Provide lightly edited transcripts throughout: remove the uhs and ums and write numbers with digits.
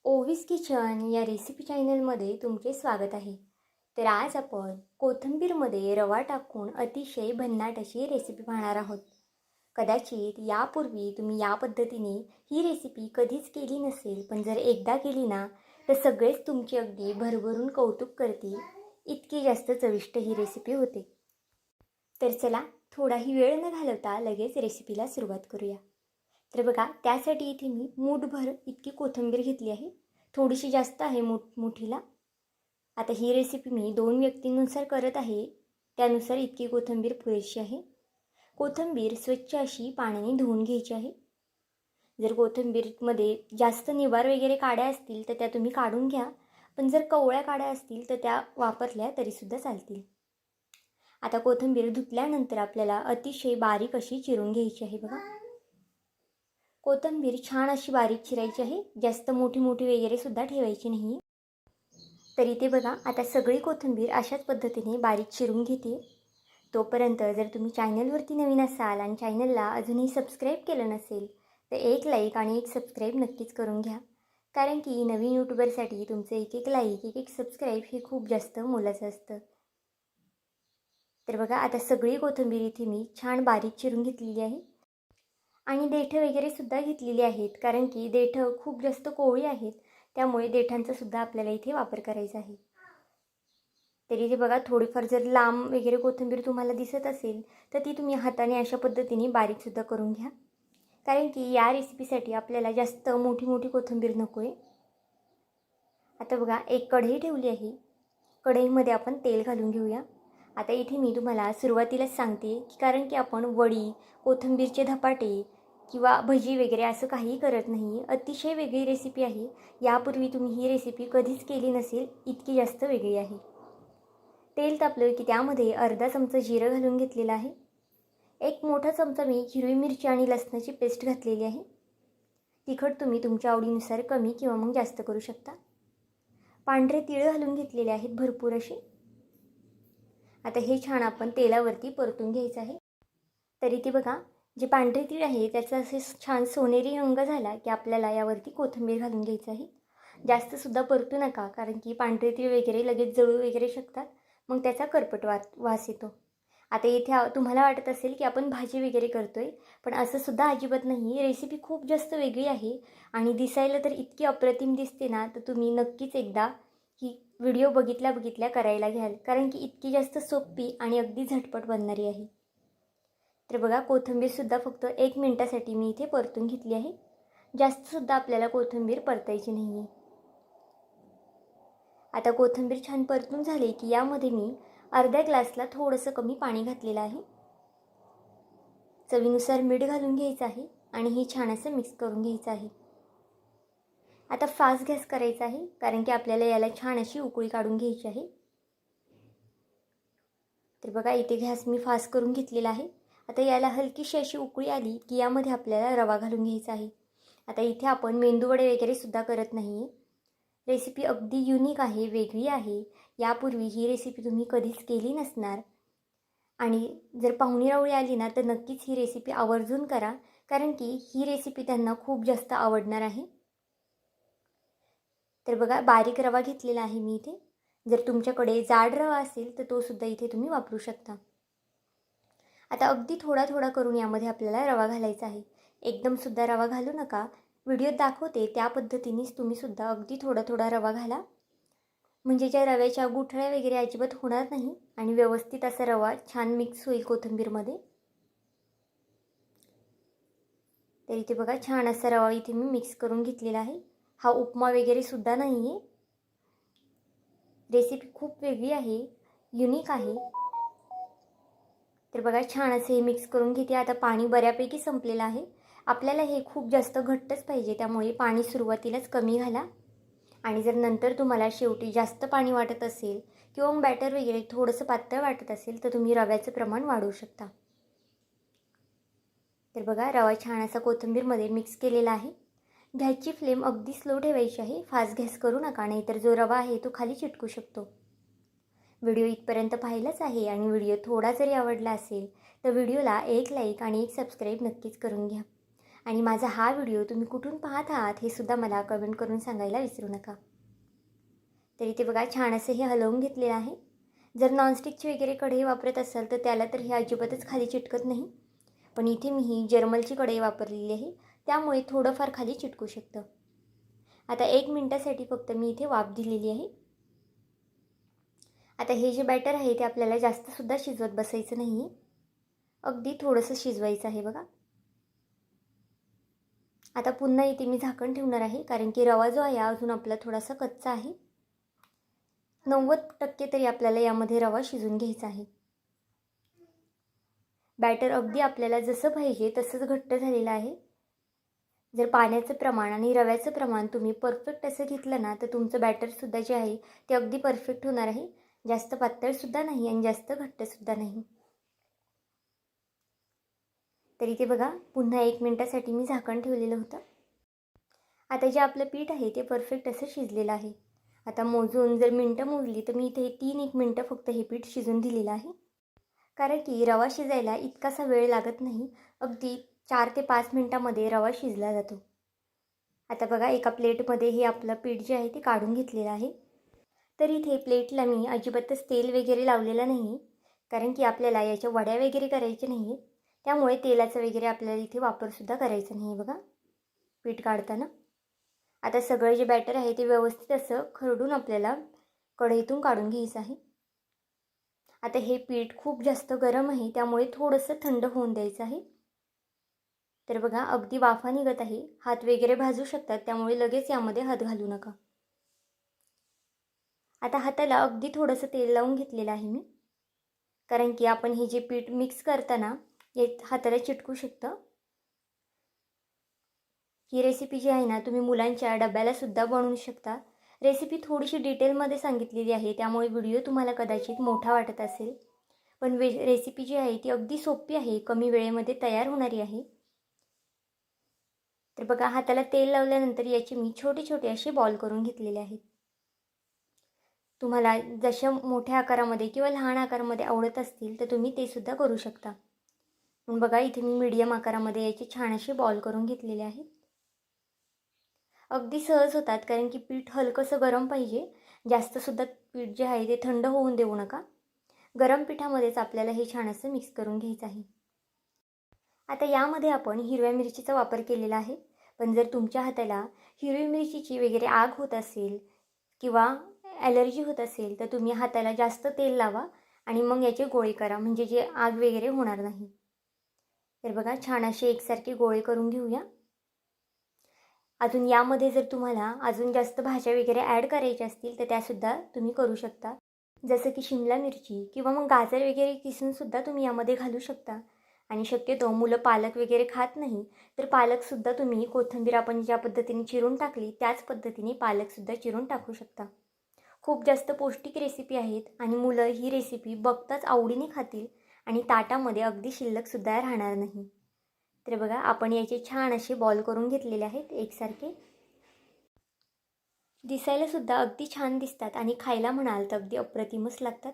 ओवीस kitchen या recipe चॅनलमध्ये तुमचे स्वागत आहे. तर आज आपण कोथिंबीरमध्ये रवा टाकून अतिशय भन्नाट अशी रेसिपी पाहणार आहोत. कदाचित यापूर्वी तुम्ही या पद्धतीने ही रेसिपी कधीच केली नसेल, पण जर एकदा केली ना तर सगळेच तुमची अगदी भरभरून कौतुक करतील. इतकी जास्त चविष्ट ही रेसिपी होते. तर चला, थोडाही वेळ न घालवता लगेच रेसिपीला सुरुवात करूया. तर बघा, त्यासाठी इथे मी मूठभर इतकी कोथिंबीर घेतली आहे. थोडीशी जास्त आहे मोठीला. आता ही रेसिपी मी 2 व्यक्तींनुसार करत आहे, त्यानुसार इतकी कोथिंबीर पुरेशी आहे. कोथिंबीर स्वच्छ अशी पाण्याने धुवून घ्यायची आहे. जर कोथिंबीरमध्ये जास्त निबार वगैरे काड्या असतील तर त्या तुम्ही काढून घ्या, पण जर कवळ्या काड्या असतील तर त्या वापरल्या तरीसुद्धा चालतील. आता कोथिंबीर धुतल्यानंतर आपल्याला अतिशय बारीक अशी चिरून घ्यायची आहे. बघा, कोथिंबीर छान अशी बारीक चिरायची आहे, जास्त मोठी मोठी वगैरे सुद्धा ठेवायची नाही. तर इथे बघा, आता सगळी कोथिंबीर अशाच पद्धतीने बारीक चिरून घेते. तोपर्यंत जर तुम्ही चॅनलवरती नवीन असाल आणि चॅनलला अजूनही सबस्क्राईब केलं नसेल तर एक लाईक आणि एक सबस्क्राईब नक्कीच करून घ्या. कारण की नवीन यूट्यूबरसाठी तुमचं एक एक लाईक एक एक सबस्क्राईब हे खूप जास्त मोलाचं असतं. तर बघा, आता सगळी कोथिंबीर इथे मी छान बारीक चिरून घेतलेली आहे. आणि देठं वगैरे सुद्धा घेतलेली आहेत, कारण की देठं खूप जास्त कोवळी आहेत, त्यामुळे देठांचा सुद्धा आपल्याला इथे वापर करायचा आहे. तरी इथे बघा, थोडीफार जर लांब वगैरे कोथिंबीर तुम्हाला दिसत असेल तर ती तुम्ही हाताने अशा पद्धतीने बारीकसुद्धा करून घ्या, कारण की या रेसिपीसाठी आपल्याला जास्त मोठी मोठी कोथिंबीर नको आहे. आता बघा, एक कढई ठेवली आहे. कढईमध्ये आपण तेल घालून घेऊया. आता इथे मी तुम्हाला सुरुवातीलाच सांगते की कारण की आपण वडी, कोथिंबीरचे धपाटे किंवा भजी वगैरे असं काहीही करत नाही. अतिशय वेगळी रेसिपी आहे. यापूर्वी तुम्ही ही रेसिपी कधीच केली नसेल, इतकी जास्त वेगळी आहे. तेल तापलं की त्यामध्ये अर्धा चमचा जिरं घालून घेतलेलं आहे. एक मोठा चमचा मी हिरवी मिरची आणि लसणाची पेस्ट घातलेली आहे. तिखट तुम्ही तुमच्या आवडीनुसार कमी किंवा मग जास्त करू शकता. पांढरे तीळ घालून घेतलेले आहेत भरपूर असे. आता हे छान आपण तेलावरती परतून घ्यायचं आहे. तरी ते बघा, जे पांढरे तीळ आहे त्याचा असे छान सोनेरी रंग झाला की आपल्याला यावरती कोथिंबीर घालून घ्यायचं आहे. जास्तसुद्धा परतू नका, कारण की पांढरे तीळ वगैरे लगेच जळू वगैरे शकतात, मग त्याचा करपट वास येतो. आता इथे तुम्हाला वाटत असेल की आपण भाजी वगैरे करतोय, पण असंसुद्धा अजिबात नाही. रेसिपी खूप जास्त वेगळी आहे आणि दिसायला तर इतकी अप्रतिम दिसते ना, तर तुम्ही नक्कीच एकदा ही व्हिडिओ बघितल्या करायला घ्याल, कारण की इतकी जास्त सोपी आणि अगदी झटपट बनणारी आहे. तर बघा, कोथिंबीरसुद्धा फक्त 1 मिनिटासाठी मी इथे परतून घेतली आहे. जास्तसुद्धा आपल्याला कोथिंबीर परतायची नाही आहे. आता कोथिंबीर छान परतून झाली की यामध्ये मी अर्ध्या ग्लासला थोडंसं कमी पाणी घातलेलं आहे. चवीनुसार मीठ घालून घ्यायचं आहे आणि हे छान असं मिक्स करून घ्यायचं आहे. आता फास्ट गॅस करायचा आहे, कारण की आपल्याला याला छान अशी उकळी काढून घ्यायची आहे. तर बघा, इथे गॅस मी फास्ट करून घेतलेला आहे. आता याला हलकीशी अशी उकळी आली की यामध्ये आपल्याला रवा घालून घ्यायचा आहे. आता इथे आपण मेंदूवडे वगैरे सुद्धा करत नाही. रेसिपी अगदी युनिक आहे, वेगळी आहे. यापूर्वी ही रेसिपी तुम्ही कधीच केली नसणार आणि जर पाहुणेरावळी आली ना तर नक्कीच ही रेसिपी आवर्जून करा, कारण की ही रेसिपी त्यांना खूप जास्त आवडणार आहे. तर बघा, बारीक रवा घेतलेला आहे मी इथे. जर तुमच्याकडे जाड रवा असेल तर तो सुद्धा इथे तुम्ही वापरू शकता. आता अगदी थोडा थोडा करून यामध्ये आपल्याला रवा घालायचा आहे. एकदमसुद्धा रवा घालू नका. व्हिडिओत दाखवते त्या पद्धतीनेच तुम्हीसुद्धा अगदी थोडा थोडा रवा घाला, म्हणजे ज्या रव्याच्या गुठळ्या वगैरे अजिबात होणार नाही आणि व्यवस्थित असा रवा छान मिक्स होईल कोथिंबीरमध्ये. तर इथे बघा, छान असा रवा इथे मी मिक्स करून घेतलेला आहे. हा उपमा वगैरे सुद्धा नाही आहे. रेसिपी खूप वेगळी आहे, युनिक आहे. तर बघा, छान असे हे मिक्स करून घेते. आता पाणी बऱ्यापैकी संपलेलं आहे. आपल्याला हे खूप जास्त घट्टच पाहिजे, त्यामुळे पाणी सुरुवातीलाच कमी घाला आणि जर नंतर तुम्हाला शेवटी जास्त पाणी वाटत असेल किंवा मग बॅटर वगैरे थोडंसं पातळ वाटत असेल तर तुम्ही रव्याचं प्रमाण वाढवू शकता. तर बघा, रवा छान असा कोथिंबीरमध्ये मिक्स केलेला आहे. गॅसची फ्लेम अगदी स्लो ठेवायची आहे, फास्ट गॅस करू नका, नाहीतर जो रवा आहे तो खाली चिटकू शकतो. व्हिडिओ इथपर्यंत पाहिलाच आहे आणि व्हिडिओ थोडा जरी आवडला असेल तर व्हिडिओला एक लाईक आणि एक सबस्क्राईब नक्कीच करून घ्या. आणि माझा हा व्हिडिओ तुम्ही कुठून पाहत आहात हे सुद्धा मला कमेंट करून सांगायला विसरू नका. तर इथे बघा छान असं हे हलवून घेतलेलं आहे. जर नॉनस्टिकची वगैरे कढई वापरत असाल तर त्याला तर हे अजिबातच खाली चिटकत नाही, पण इथे मी ही जर्मलची कढई वापरलेली आहे, त्यामुळे थोडंफार खाली चिटकू शकतं. आता 1 मिनिटासाठी फक्त मी इथे वाफ दिलेली आहे. आता हे जे बॅटर आहे ते आपल्याला जास्तसुद्धा शिजवत बसायचं नाही आहे, अगदी थोडंसं शिजवायचं आहे बघा. आता पुन्हा इथे मी झाकण ठेवणार आहे, कारण की रवा जो आहे अजून आपला थोडासा कच्चा आहे. 90% तरी आपल्याला यामध्ये रवा शिजून घ्यायचा आहे. बॅटर अगदी आपल्याला जसं पाहिजे तसंच घट्ट झालेलं आहे. जर पाण्याचं प्रमाण आणि रव्याचं प्रमाण तुम्ही परफेक्ट असं घेतलं ना, तर तुमचं बॅटरसुद्धा जे आहे ते अगदी परफेक्ट होणार आहे. जास्त पातळसुद्धा नाही आणि जास्त घट्टसुद्धा नाही. तर इथे बघा पुन्हा 1 मिनिटासाठी मी झाकण ठेवलेलं होतं. आता जे आपलं पीठ आहे ते परफेक्ट असं शिजलेलं आहे. आता मोजून जर मिनटं मोजली तर मी इथे 3-1 मिनटं फक्त हे पीठ शिजून दिलेलं आहे, कारण की रवा शिजायला इतकासा वेळ लागत नाही. अगदी 4 ते 5 मिनटामध्ये रवा शिजला जातो. आता बघा एका प्लेटमध्ये हे आपलं पीठ जे आहे ते काढून घेतलेलं आहे. तर इथे प्लेटला मी अजिबातच तेल वगैरे लावलेलं नाही, कारण की आपल्याला याच्या वड्या वगैरे करायच्या नाही आहेत, त्यामुळे तेलाचा वगैरे आपल्याला इथे वापरसुद्धा करायचा नाही बघा पीठ काढताना. आता सगळं जे बॅटर आहे ते व्यवस्थित असं खरडून आपल्याला कढईतून काढून घ्यायचं आहे. आता हे पीठ खूप जास्त गरम आहे, त्यामुळे थोडंसं थंड होऊन द्यायचं आहे. तर बघा अगदी वाफा निघत आहे, हात वगैरे भाजू शकतात, त्यामुळे लगेच यामध्ये हात घालू नका. आता हाताला अगदी थोडंसं तेल लावून घेतलेलं आहे मी, कारण की आपण हे जे पीठ मिक्स करताना हे हाताला चिटकू शकतं. ही रेसिपी जी आहे ना, तुम्ही मुलांच्या डब्यालासुद्धा बनवू शकता. रेसिपी थोडीशी डिटेलमध्ये सांगितलेली आहे, त्यामुळे व्हिडिओ तुम्हाला कदाचित मोठा वाटत असेल, पण रेसिपी जी आहे ती अगदी सोपी आहे, कमी वेळेमध्ये तयार होणारी आहे. तर बघा हाताला तेल लावल्यानंतर याचे मी छोटे छोटे असे बॉल करून घेतलेले आहेत. तुम्हाला जशा मोठ्या आकारामध्ये किंवा लहान आकारामध्ये आवडत असतील तर तुम्ही ते सुद्धा करू शकता. पण बघा इथे मी मीडियम आकारामध्ये याचे छान असे बॉल करून घेतलेले आहेत. अगदी सहज होतात, कारण की पीठ हलकंसं गरम पाहिजे. जास्तसुद्धा पीठ जे आहे ते थंड होऊन देऊ नका. गरम पिठामध्येच आपल्याला हे छान असं मिक्स करून घ्यायचं आहे. आता यामध्ये आपण हिरव्या मिरचीचा वापर केलेला आहे, पण जर तुमच्या हाताला हिरवी मिरचीची वगैरे आग होत असेल किंवा ॲलर्जी होत असेल तर तुम्ही हाताला जास्त तेल लावा आणि मग याचे गोळे करा, म्हणजे जे आग वगैरे होणार नाही. तर बघा छान असे एकसारखे गोळे करून घेऊया. अजून यामध्ये जर तुम्हाला अजून जास्त भाज्या वगैरे ॲड करायच्या असतील तर त्यासुद्धा तुम्ही करू शकता, जसं की शिमला मिरची किंवा मग गाजर वगैरे किसूनसुद्धा तुम्ही यामध्ये घालू शकता. आणि शक्यतो मुलं पालक वगैरे खात नाही, तर पालकसुद्धा तुम्ही कोथिंबीर आपण ज्या पद्धतीने चिरून टाकली त्याच पद्धतीने पालकसुद्धा चिरून टाकू शकता. खूप जास्त पौष्टिक रेसिपी आहेत आणि मुलं ही रेसिपी बघताच आवडीने खातील आणि ताटामध्ये अगदी शिल्लकसुद्धा राहणार नाही. तर बघा आपण याचे छान असे बॉल करून घेतलेले आहेत एकसारखे. दिसायलासुद्धा अगदी छान दिसतात आणि खायला म्हणाल तर अगदी अप्रतिमच लागतात.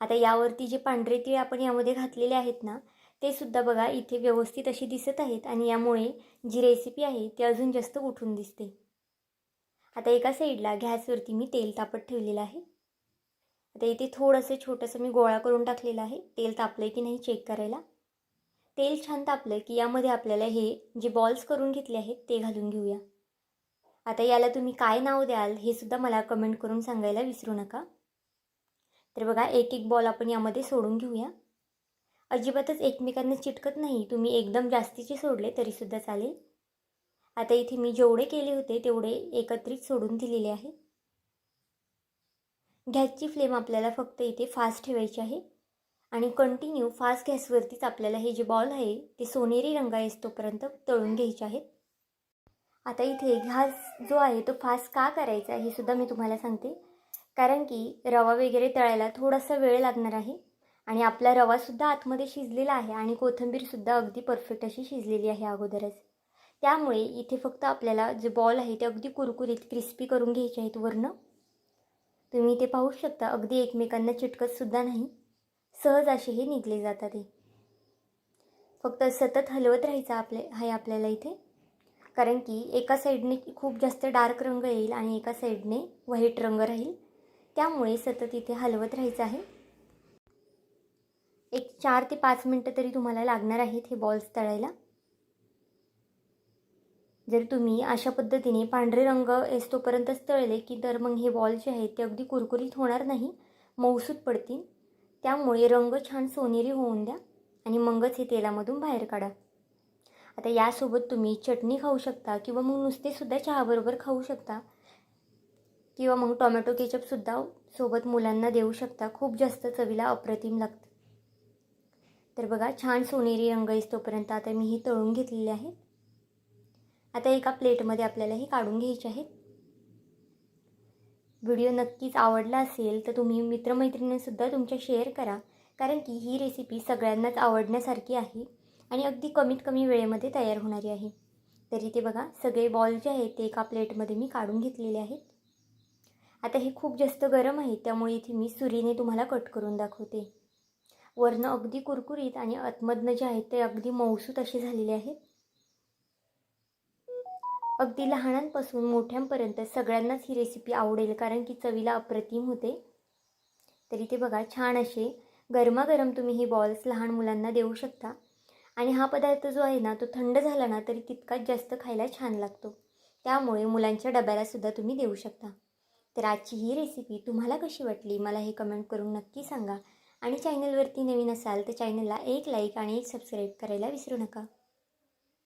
आता यावरती जे पांढरे तीळ आपण यामध्ये घातलेले आहेत ना, ते सुद्धा बघा इथे व्यवस्थित अशी दिसत आहेत आणि यामुळे जी रेसिपी आहे ती अजून जास्त उठून दिसते. आता एका साईडला गॅसवरती मी तेल तापत ठेवलेलं आहे. आता इथे थोडंसं छोटंसं मी गोळा करून टाकलेलं आहे, तेल तापलं की नाही चेक करायला. तेल छान तापलं की यामध्ये आपल्याला हे जे बॉल्स करून घेतले आहेत ते घालून घेऊया. आता याला तुम्ही काय नाव द्याल हे सुद्धा मला कमेंट करून सांगायला विसरू नका. तर बघा एक एक बॉल आपण यामध्ये सोडून घेऊया. अजिबातच एकमेकांना चिटकत नाही, तुम्ही एकदम जास्तीचे सोडले तरीसुद्धा चालेल. आता इथे मी जेवढे केले होते तेवढे एकत्रित सोडून दिलेले आहे. गॅसची फ्लेम आपल्याला फक्त इथे फास्ट ठेवायची आहे आणि कंटिन्यू फास्ट गॅसवरतीच आपल्याला हे जे बॉल आहे ते सोनेरी रंग येईस्तोपर्यंत तळून घ्यायचे आहेत. आता इथे गॅस जो आहे तो फास्ट का करायचा हे सुद्धा मी तुम्हाला सांगते, कारण की रवा वगैरे तळायला थोडासा वेळ लागणार आहे आणि आपला रवासुद्धा आतमध्ये शिजलेला आहे आणि कोथिंबीरसुद्धा अगदी परफेक्ट अशी शिजलेली आहे अगोदरच. त्यामुळे इथे फक्त आपल्याला जे बॉल आहे ते अगदी कुरकुरीत क्रिस्पी करून घ्यायचे आहेत वरनं. तुम्ही इथे पाहू शकता अगदी एकमेकांना चिटकतसुद्धा नाही, सहज असे हे निघले जातात. फक्त सतत हलवत राहायचं आपल्याला इथे, कारण की एका साईडने खूप जास्त डार्क रंग येईल आणि एका साईडने व्हाईट रंग राहील, त्यामुळे सतत इथे हलवत राहायचं आहे. एक 4 ते 5 मिनटं तरी तुम्हाला लागणार आहेत हे बॉल्स तळायला. जर तुम्ही अशा पद्धतीने पांढरे रंग येतोपर्यंतच तळले की तर मग हे बॉल जे आहेत ते अगदी कुरकुरीत होणार नाही, मऊसूत पडतील. त्यामुळे रंग छान सोनेरी होऊन द्या आणि मगच हे तेलामधून बाहेर काढा. आता यासोबत तुम्ही चटणी खाऊ शकता किंवा मग नुसतेसुद्धा चहाबरोबर खाऊ शकता किंवा मग टोमॅटो केचपसुद्धा सोबत मुलांना देऊ शकता. खूप जास्त चवीला अप्रतिम लागतं. तर बघा छान सोनेरी रंग येतोपर्यंत आता मी ही तळून घेतलेली आहे. आता एका प्लेटमध्ये आपल्याला ही काढून घ्यायची आहेत. व्हिडिओ नक्कीच आवडला असेल तर तुम्ही मित्रमैत्रिणींसुद्धा तुमच्या शेअर करा, कारण की ही रेसिपी सगळ्यांनाच आवडण्यासारखी आहे आणि अगदी कमीत कमी वेळेमध्ये तयार होणारी आहे. तरी ते बघा सगळे बॉल जे आहेत ते एका प्लेटमध्ये मी काढून घेतलेले आहेत. आता हे खूप जास्त गरम आहे, त्यामुळे इथे मी सुरीने तुम्हाला कट करून दाखवते. वरनं अगदी कुरकुरीत आणि आतमधनं जे आहेत ते अगदी मऊसूत असे झालेले आहेत. अगदी लहानांपासून मोठ्यांपर्यंत सगळ्यांनाच ही रेसिपी आवडेल, कारण की चवीला अप्रतिम होते. तरी ते बघा छान असे गरमागरम तुम्ही हे बॉल्स लहान मुलांना देऊ शकता आणि हा पदार्थ जो आहे ना तो थंड झाला ना तरी तितकाच जास्त खायला छान लागतो. त्यामुळे मुलांच्या डब्यालासुद्धा तुम्ही देऊ शकता. तर आजची ही रेसिपी तुम्हाला कशी वाटली मला हे कमेंट करून नक्की सांगा आणि चॅनलवरती नवीन असाल तर चॅनलला एक लाईक आणि एक सबस्क्राईब करायला विसरू नका.